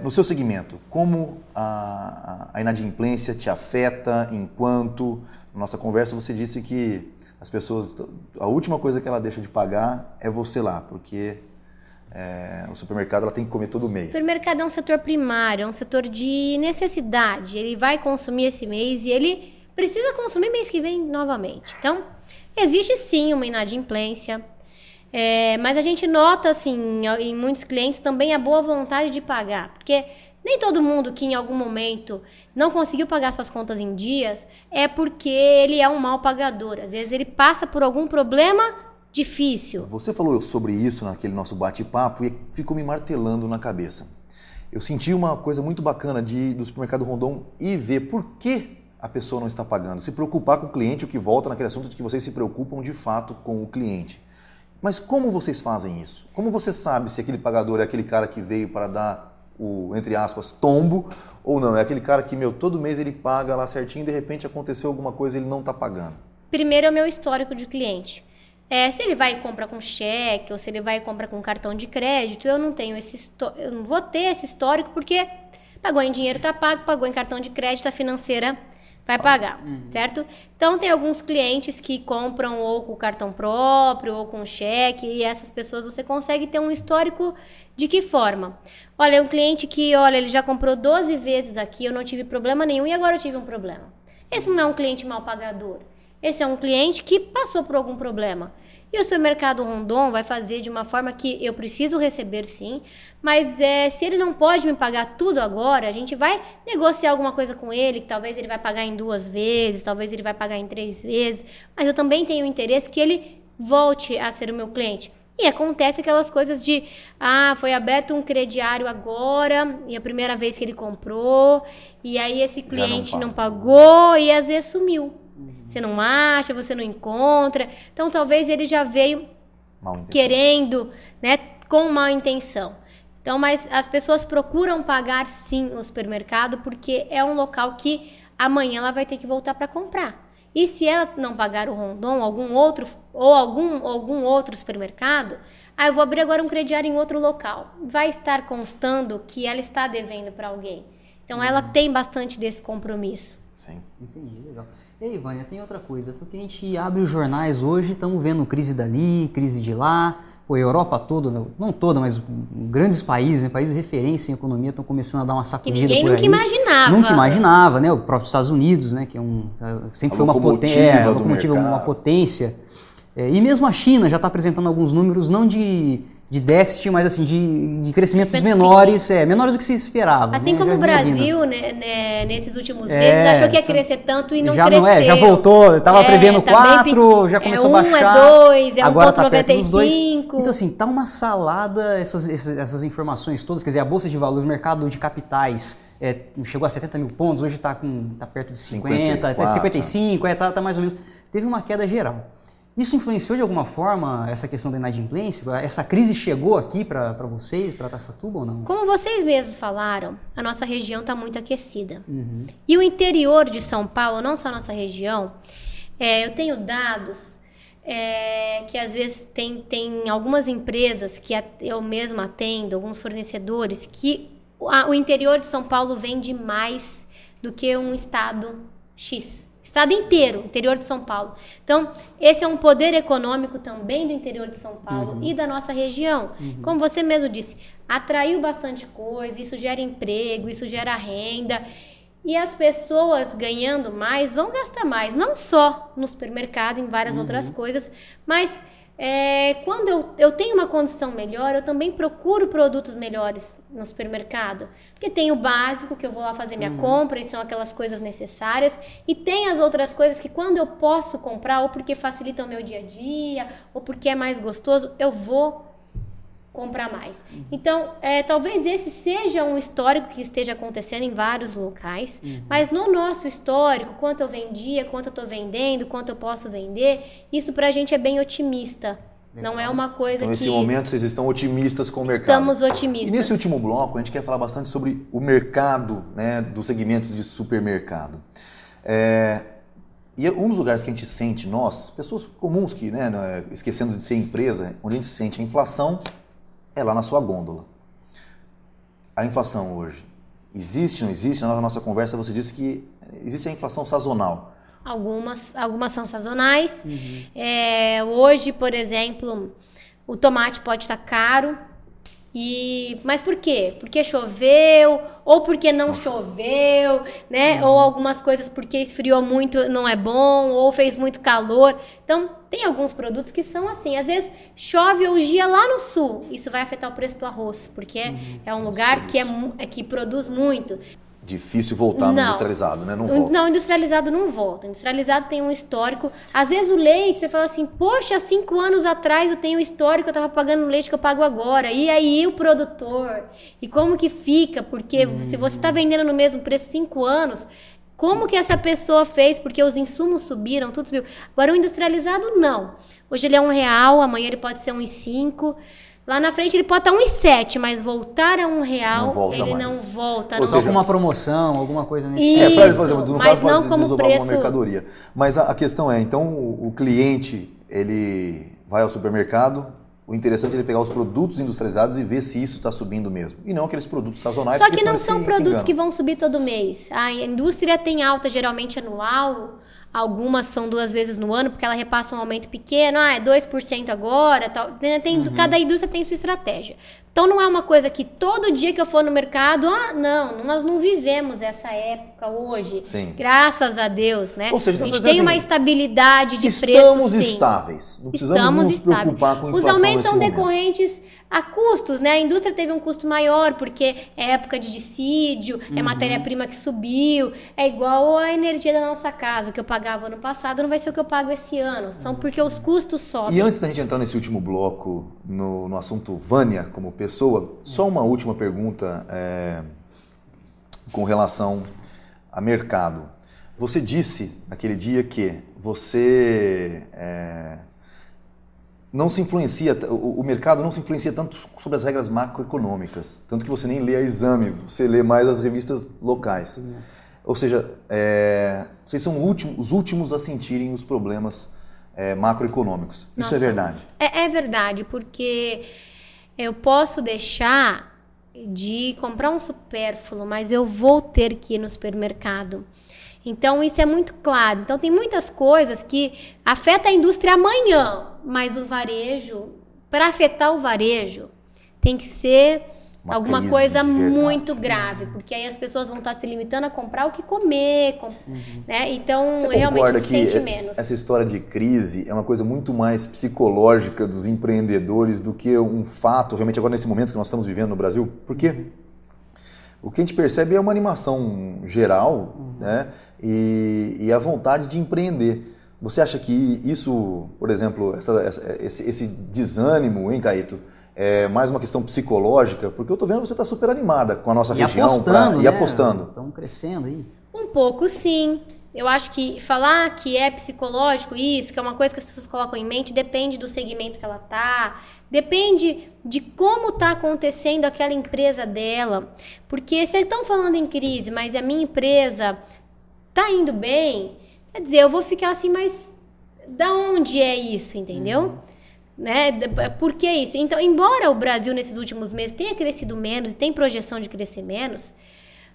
No seu segmento, como a inadimplência te afeta enquanto, na nossa conversa, você disse que as pessoas, a última coisa que ela deixa de pagar é você lá, porque o supermercado ela tem que comer todo mês. O supermercado é um setor primário, é um setor de necessidade. Ele vai consumir esse mês e ele precisa consumir mês que vem novamente. Então, existe sim uma inadimplência, mas a gente nota assim, em muitos clientes também a boa vontade de pagar, porque nem todo mundo que em algum momento não conseguiu pagar suas contas em dias é porque ele é um mau pagador. Às vezes ele passa por algum problema difícil. Você falou sobre isso naquele nosso bate-papo e ficou me martelando na cabeça. Eu senti uma coisa muito bacana do supermercado Rondon e ver por que a pessoa não está pagando. Se preocupar com o cliente, o que volta naquele assunto de que vocês se preocupam de fato com o cliente. Mas como vocês fazem isso? Como você sabe se aquele pagador é aquele cara que veio para dar o, entre aspas, tombo ou não? É aquele cara que, todo mês ele paga lá certinho e de repente aconteceu alguma coisa e ele não está pagando. Primeiro é o meu histórico de cliente. Se ele vai e compra com cheque ou se ele vai e compra com cartão de crédito, eu não tenho eu não vou ter esse histórico porque pagou em dinheiro, tá pago, pagou em cartão de crédito, a financeira vai pagar, certo? Então tem alguns clientes que compram ou com cartão próprio ou com cheque e essas pessoas você consegue ter um histórico de que forma? Olha, um cliente que, ele já comprou 12 vezes aqui, eu não tive problema nenhum e agora eu tive um problema. Esse não é um cliente mal pagador. Esse é um cliente que passou por algum problema. E o supermercado Rondon vai fazer de uma forma que eu preciso receber sim, mas se ele não pode me pagar tudo agora, a gente vai negociar alguma coisa com ele, que talvez ele vai pagar em 2 vezes, talvez ele vai pagar em 3 vezes, mas eu também tenho interesse que ele volte a ser o meu cliente. E acontece aquelas coisas de, foi aberto um crediário agora, e a primeira vez que ele comprou, e aí esse cliente não pagou e às vezes sumiu. Você não acha, você não encontra. Então, talvez ele já veio querendo, né, com má intenção. Então, mas as pessoas procuram pagar, sim, no supermercado, porque é um local que amanhã ela vai ter que voltar para comprar. E se ela não pagar o Rondon, algum outro supermercado, eu vou abrir agora um crediário em outro local. Vai estar constando que ela está devendo para alguém. Então, ela tem bastante desse compromisso. Sim. Entendi, legal. E aí, Vânia, tem outra coisa, porque a gente abre os jornais hoje, estamos vendo crise dali, crise de lá, a Europa toda, não toda, mas grandes países, né, países de referência em economia estão começando a dar uma sacudida por aí. Que ninguém nunca imaginava. Nunca imaginava, né? O próprio Estados Unidos, né, que sempre foi uma potência. E mesmo a China já está apresentando alguns números, não de déficit, mas assim, de crescimentos menores do que se esperava. Assim, né? Como o Brasil, né, nesses últimos meses, achou que ia crescer tanto e não já cresceu. Não já voltou, estava prevendo 4, já começou a baixar. É 2, agora 1,95. Então assim, tá uma salada essas informações todas, quer dizer, a Bolsa de Valores, o mercado de capitais, chegou a 70 mil pontos, hoje tá perto de 50, 55, tá mais ou menos. Teve uma queda geral. Isso influenciou de alguma forma essa questão da inadimplência? Essa crise chegou aqui para vocês, para Araçatuba ou não? Como vocês mesmos falaram, a nossa região está muito aquecida. E o interior de São Paulo, não só a nossa região, eu tenho dados que às vezes tem algumas empresas que eu mesma atendo, alguns fornecedores, que o interior de São Paulo vende mais do que um estado X. Estado inteiro, interior de São Paulo. Então, esse é um poder econômico também do interior de São Paulo e da nossa região. Como você mesmo disse, atraiu bastante coisa, isso gera emprego, isso gera renda. E as pessoas ganhando mais vão gastar mais, não só no supermercado, em várias outras coisas, mas quando eu tenho uma condição melhor, eu também procuro produtos melhores no supermercado. Porque tem o básico, que eu vou lá fazer minha compra, e são aquelas coisas necessárias. E tem as outras coisas que quando eu posso comprar, ou porque facilita o meu dia a dia, ou porque é mais gostoso, eu vou comprar mais. Então, talvez esse seja um histórico que esteja acontecendo em vários locais, mas no nosso histórico, quanto eu vendia, quanto eu estou vendendo, quanto eu posso vender, isso pra gente é bem otimista. Legal. Não é uma coisa então, que... Nesse momento, vocês estão otimistas com o mercado. Estamos otimistas. E nesse último bloco, a gente quer falar bastante sobre o mercado, né, dos segmentos de supermercado. E um dos lugares que a gente sente, nós, pessoas comuns que, né, esquecendo de ser empresa, onde a gente sente a inflação, é lá na sua gôndola. a inflação hoje, existe, não existe? Na nossa conversa você disse que existe a inflação sazonal. Algumas são sazonais. Hoje, por exemplo, o tomate pode estar caro. Mas por quê? Porque choveu, ou porque não choveu, né? Ou algumas coisas porque esfriou muito, não é bom, ou fez muito calor. Então, tem alguns produtos que são assim. Às vezes, chove ou dia lá no sul. Isso vai afetar o preço do arroz, porque é um lugar que produz muito. Difícil voltar no industrializado, né? Não volta. Não, industrializado não volta. Industrializado tem um histórico. Às vezes o leite, você fala assim, poxa, 5 anos atrás eu tenho um histórico, eu estava pagando o leite que eu pago agora. E aí o produtor? E como que fica? Porque se você está vendendo no mesmo preço 5 anos, como que essa pessoa fez? Porque os insumos subiram, tudo subiu. Agora o industrializado, não. Hoje ele é R$1, amanhã ele pode ser R$1,05. Lá na frente ele pode estar 1,7, mas voltar a R$1, ele não volta. Ou só com uma promoção, alguma coisa nesse isso, por exemplo, no mas caso, não como preço... uma mercadoria. Mas a questão é, então o cliente, ele vai ao supermercado, o interessante é ele pegar os produtos industrializados e ver se isso está subindo mesmo. E não aqueles produtos sazonais. Só que não são produtos que vão subir todo mês. A indústria tem alta geralmente anual. Algumas são 2 vezes no ano, porque ela repassa um aumento pequeno. É 2% agora. Tal. Cada indústria tem sua estratégia. Então, não é uma coisa que todo dia que eu for no mercado... não, nós não vivemos essa época hoje. Sim. Graças a Deus, né? Ou seja, a gente tem uma estabilidade de preço, estamos estáveis. Não precisamos nos preocupar com a inflação. Os aumentos são momento. Decorrentes a custos, né? A indústria teve um custo maior, porque é época de dissídio, é matéria-prima que subiu, é igual a energia da nossa casa. O que eu pagava ano passado não vai ser o que eu pago esse ano. São porque os custos sobem. E antes da gente entrar nesse último bloco, no assunto Vânia como pessoa, só uma última pergunta com relação a mercado. Você disse naquele dia que você... não se influencia, o mercado não se influencia tanto sobre as regras macroeconômicas, tanto que você nem lê a Exame, você lê mais as revistas locais. Sim. Ou seja, vocês são os últimos a sentirem os problemas macroeconômicos. Isso é verdade? É verdade, porque eu posso deixar de comprar um supérfluo, mas eu vou ter que ir no supermercado. Então, isso é muito claro. Então, tem muitas coisas que afetam a indústria amanhã, mas o varejo, para afetar o varejo, tem que ser alguma coisa muito grave, porque aí as pessoas vão estar se limitando a comprar o que comer, né? Então, você realmente que sente menos. Essa história de crise é uma coisa muito mais psicológica dos empreendedores do que um fato, realmente agora nesse momento que nós estamos vivendo no Brasil? Por quê? O que a gente percebe é uma animação geral, né? E a vontade de empreender. Você acha que isso, por exemplo, esse desânimo, hein, Caíto, é mais uma questão psicológica? Porque eu tô vendo que você está super animada com a nossa região. Apostando, apostando. Estamos crescendo aí. Um pouco, sim. Eu acho que falar que é psicológico isso, que é uma coisa que as pessoas colocam em mente, depende do segmento que ela tá, depende de como tá acontecendo aquela empresa dela. Porque vocês estão falando em crise, mas a minha empresa tá indo bem, quer dizer, eu vou ficar assim, mas da onde é isso, entendeu? Né? Por que isso? Então, embora o Brasil nesses últimos meses tenha crescido menos e tem projeção de crescer menos,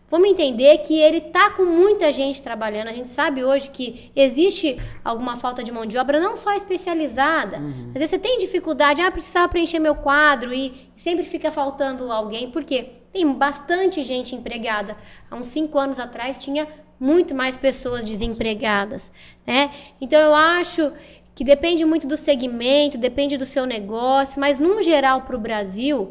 vamos entender que ele está com muita gente trabalhando. A gente sabe hoje que existe alguma falta de mão de obra, não só especializada. Às vezes você tem dificuldade, precisava preencher meu quadro e sempre fica faltando alguém. Por quê? Tem bastante gente empregada. Há uns 5 anos atrás tinha muito mais pessoas desempregadas, né? Então eu acho que depende muito do segmento, depende do seu negócio, mas num geral para o Brasil...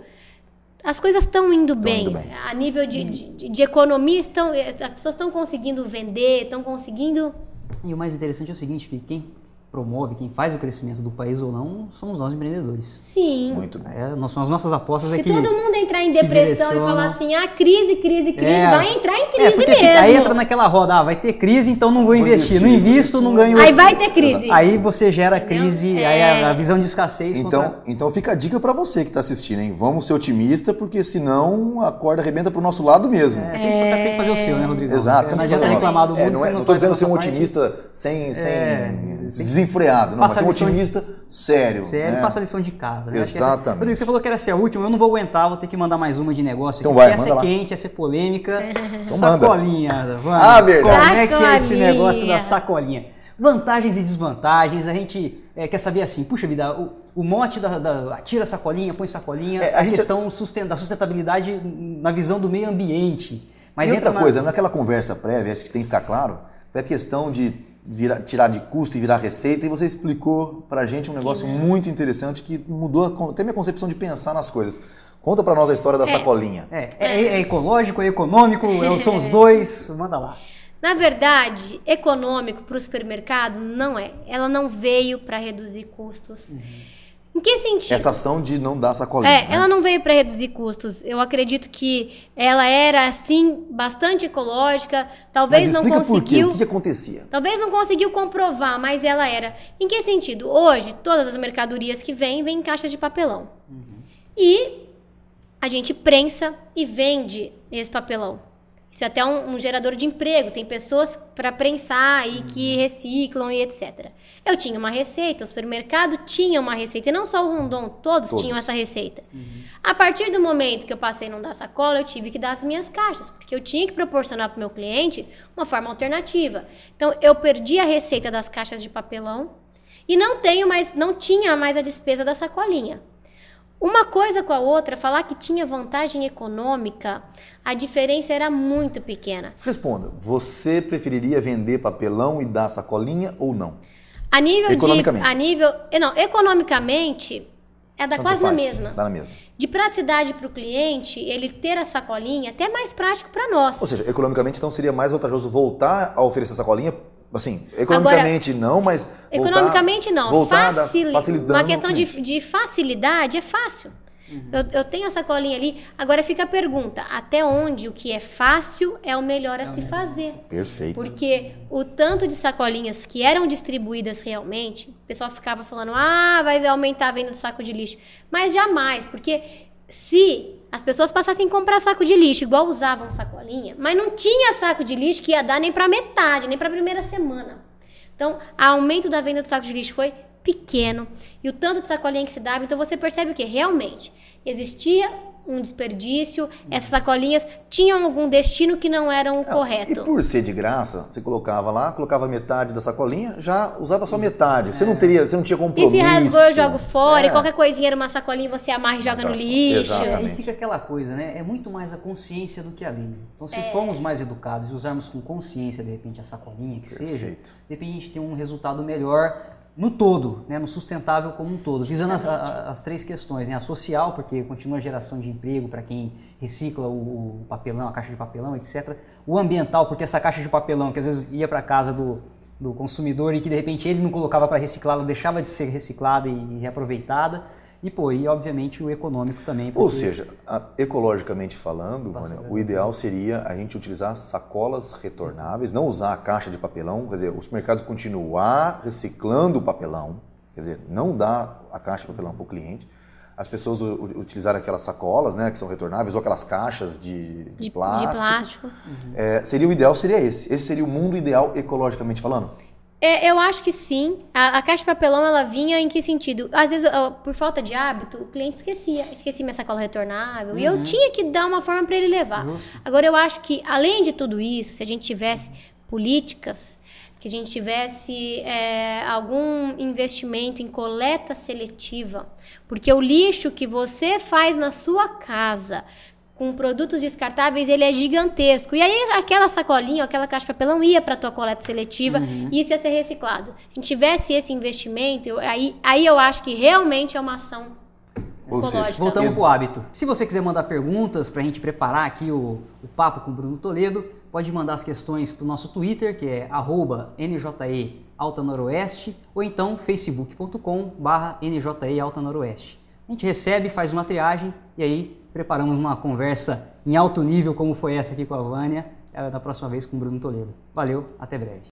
As coisas estão indo bem. A nível de economia, as pessoas estão conseguindo vender, estão conseguindo... E o mais interessante é o seguinte, que quem promove, quem faz o crescimento do país ou não, somos nós sembreadores. Sim. Muito bem. São as nossas apostas aqui. Se todo mundo entrar em depressão e falar assim, crise, vai entrar em crise mesmo. Aí entra naquela roda, vai ter crise, então não vou investir. Não invisto, não ganho... Aí vai ter crise. Aí você gera crise, aí a visão de escassez... Então fica a dica para você que está assistindo, hein? Vamos ser otimista, porque senão a corda arrebenta pro nosso lado mesmo. Tem que fazer o seu, né, Rodrigo? Exato. Não adianta reclamar do mundo. Não estou dizendo ser um otimista sem desenfreado. Não, vai ser um otimista sério. Sério, né? Faça a lição de casa. Né? Exatamente. Rodrigo, você falou que era ser a última, eu não vou aguentar, vou ter que mandar mais uma de negócio então aqui. vai, essa é lá. quente, essa é polêmica. Então sacolinha, Ah, verdade. Como é que é esse negócio da sacolinha? Vantagens e desvantagens, a gente quer saber assim, puxa vida, o mote tira sacolinha, põe sacolinha, a questão da sustentabilidade na visão do meio ambiente. Mas e outra coisa, naquela conversa prévia, acho que tem que ficar claro, foi a questão de tirar de custo e virar receita, e você explicou pra gente um negócio muito interessante que mudou até minha concepção de pensar nas coisas. Conta pra nós a história da sacolinha. É ecológico, é econômico, são os dois, manda lá. Na verdade, econômico para o supermercado não é. Ela não veio para reduzir custos. Em que sentido? Essa ação de não dar sacolinha. Né? Ela não veio para reduzir custos. Eu acredito que ela era, sim, bastante ecológica. Talvez mas não explica conseguiu. Por quê? O que acontecia? Talvez não conseguiu comprovar, mas ela era. Em que sentido? Hoje, todas as mercadorias que vêm em caixas de papelão. E a gente prensa e vende esse papelão. Isso é até um gerador de emprego. Tem pessoas para prensar e que reciclam e etc. Eu tinha uma receita, o supermercado tinha uma receita. E não só o Rondon, todos tinham essa receita. A partir do momento que eu passei a não dar sacola, eu tive que dar as minhas caixas. Porque eu tinha que proporcionar para o meu cliente uma forma alternativa. Então, eu perdi a receita das caixas de papelão e não tinha mais a despesa da sacolinha. Uma coisa com a outra, falar que tinha vantagem econômica, a diferença era muito pequena. Responda, você preferiria vender papelão e dar sacolinha ou não? A nível economicamente. Economicamente, dá quase na mesma. Dá na mesma. De praticidade para o cliente, ele ter a sacolinha, até mais prático para nós. Ou seja, economicamente, então, seria mais vantajoso voltar a oferecer sacolinha. Assim, economicamente agora, não, mas economicamente não. Facilitando uma questão de facilidade é fácil. Eu tenho a sacolinha ali. Agora fica a pergunta, até onde o que é fácil é o melhor a se fazer? Perfeito. Porque o tanto de sacolinhas que eram distribuídas realmente, o pessoal ficava falando, vai aumentar a venda do saco de lixo. Mas jamais, porque se as pessoas passassem a comprar saco de lixo, igual usavam sacolinha, mas não tinha saco de lixo que ia dar nem para metade, nem para a primeira semana. Então, o aumento da venda do saco de lixo foi pequeno. E o tanto de sacolinha que se dava, então você percebe o que? Realmente, existia um desperdício, essas sacolinhas tinham algum destino que não era o correto. E por ser de graça, você colocava metade da sacolinha, já usava só metade. Você não tinha compromisso. E se rasgou, eu jogo fora, e qualquer coisinha era uma sacolinha, você amarra e joga no lixo. E fica aquela coisa, né? É muito mais a consciência do que a lei. Então, se formos mais educados e usarmos com consciência, de repente, a sacolinha que seja, de repente a gente tem um resultado melhor no todo, né, no sustentável como um todo, visando as três questões, né, a social, porque continua a geração de emprego para quem recicla o papelão, a caixa de papelão, etc. O ambiental, porque essa caixa de papelão que às vezes ia para casa do consumidor e que de repente ele não colocava para reciclar, ela deixava de ser reciclada e reaproveitada. E obviamente o econômico também. Ou seja, ecologicamente falando, Vânia, o ideal seria a gente utilizar sacolas retornáveis, não usar a caixa de papelão, quer dizer, o supermercado continuar reciclando o papelão, quer dizer, não dar a caixa de papelão para o cliente, as pessoas utilizarem aquelas sacolas, né, que são retornáveis, ou aquelas caixas de plástico. Seria o ideal, seria esse. Esse seria o mundo ideal ecologicamente falando? Eu acho que sim. A caixa de papelão, ela vinha em que sentido? Às vezes, por falta de hábito, o cliente esquecia minha sacola retornável, e eu tinha que dar uma forma para ele levar. Agora, eu acho que, além de tudo isso, se a gente tivesse políticas, que a gente tivesse algum investimento em coleta seletiva, porque o lixo que você faz na sua casa com produtos descartáveis, ele é gigantesco. E aí aquela sacolinha, aquela caixa de papelão ia para a tua coleta seletiva e isso ia ser reciclado. Se a gente tivesse esse investimento, aí eu acho que realmente é uma ação ecológica. Voltamos para o hábito. Se você quiser mandar perguntas para a gente preparar aqui o papo com o Bruno Toledo, pode mandar as questões para o nosso Twitter, que é @NJE_Alta-Noroeste, ou então facebook.com/NJE Alta-Noroeste. A gente recebe, faz uma triagem e aí preparamos uma conversa em alto nível, como foi essa aqui com a Vânia, da próxima vez com o Bruno Toledo. Valeu, até breve.